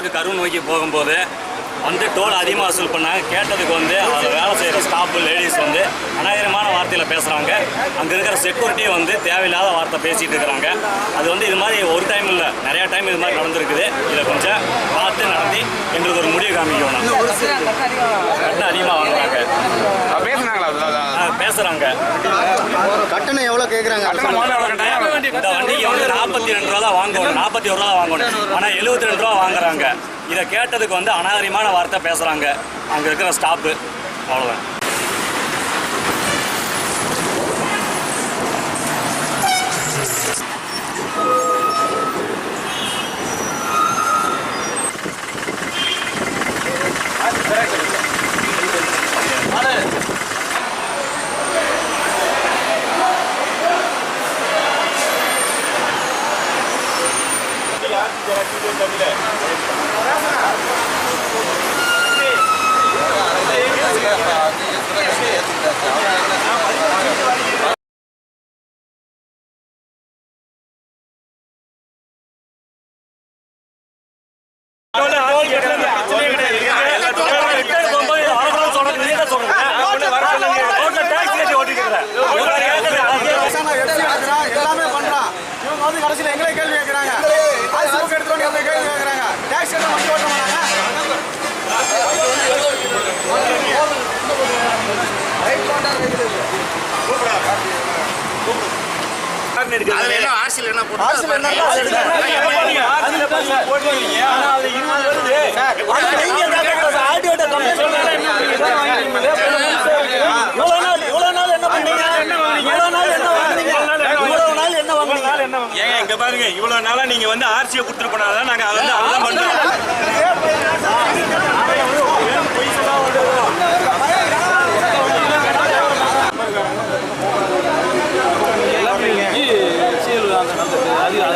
Park Karur நோக்கி போகும்போது வந்து டோல் அதிகமாக வசூல் பண்ணாங்க. கேட்டதுக்கு வந்து அதில் வேலை செய்கிற ஸ்டாஃபு லேடிஸ் வந்து அநாகரிகமான வார்த்தையில் பேசுகிறாங்க. அங்கே இருக்கிற செக்யூரிட்டி வந்து தேவையில்லாத வார்த்தை பேசிகிட்டு இருக்கிறாங்க. அது வந்து இது மாதிரி ஒரு டைம் இல்லை, நிறையா டைம் இது மாதிரி நடந்திருக்குது. இதை கொஞ்சம் பார்த்து நடத்தி எங்களுக்கு ஒரு முடிவு காமிக்கணும். கட்டணம் அதிகமாக வாங்குறாங்க, பேசுகிறாங்க. கட்டணம் எவ்வளோ கேட்குறாங்க? இந்த வண்டிக்கு வந்து 42 ரூபா தான் வாங்கணும், 41 ரூபா தான் வாங்கணும். ஆனால் 72 ரூபா வாங்குறாங்க. இதை கேட்டதுக்கு வந்து அநாகரிகமான வார்த்தை பேசுகிறாங்க அங்கே இருக்கிற ஸ்டாஃபு. அவ்வளோதான். கடைசியில் எங்களை கேள்வி கேட்குறாங்க. எடுத்துட்டு எங்களை கேள்வி கேட்குறாங்க. டேக்ஸ் கட்ட வண்டி ஓட்ட மாட்டாங்க. இங்க பாருங்க, இவ்வளவு நாளா நீங்க வந்து ஆர்சியை கொடுத்துட்டு போனாதான் நாங்க அதெல்லாம் பண்றோம்.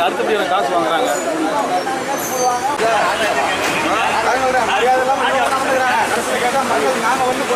அடுத்தபடி காசு வாங்குறாங்க. நாங்க வந்து